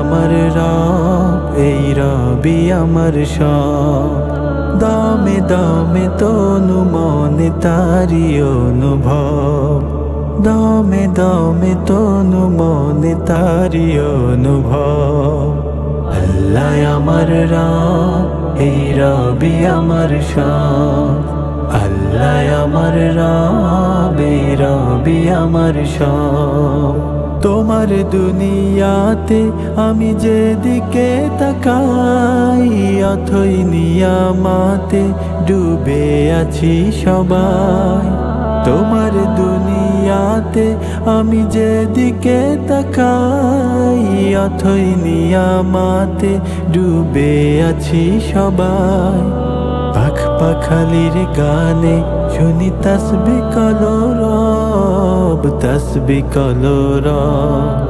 আমার রব, এই রবি আমার সব। দমে দমে তনু মনে তারি অনুভব, দমে দমে তনু মনে তারি অনুভব। আল্লাহ আমার রব, এই রবি আমার সব। আল্লাহ আমার রব, এই রবি আমার সব। তোমার দুনিয়াতে আমি যেদিকে তাকাই, অথই নিয়ামাতে ডুবে আছি সবাই। তোমার দুনিয়াতে আমি যেদিকে তাকাই, অথই নিয়ামাতে ডুবে আছি সবাই। পাখ পাখালির গানে শুনি তাসবিহ কলো রব, তাসবিহ কলো রব।